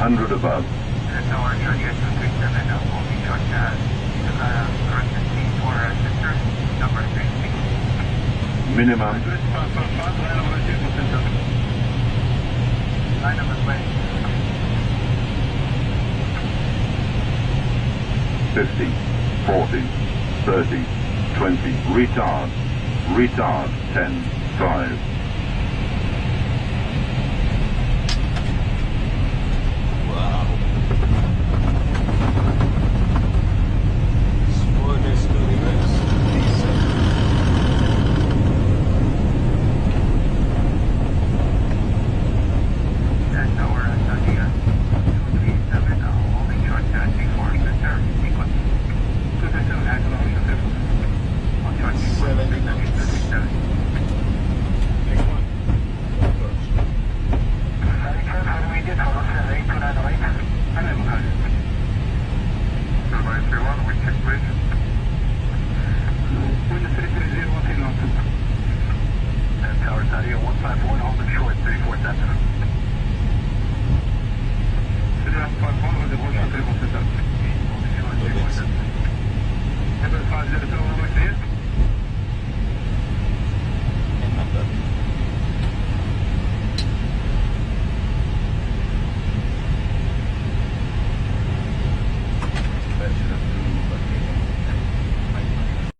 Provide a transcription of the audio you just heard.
100 above. Tower Charlie 237, holding short correct speed for sister, number 36. Minimum. Line number 20. 50, 40, 30, 20. Retard. Retard. 10, 5. Wow. Spoilers to the rest. Tower Charlie 237, holding short taxi for sister, sequence. 237, acceleration 50. On short sequence, 237. Tower Sadia 151, holding short, 34 cents.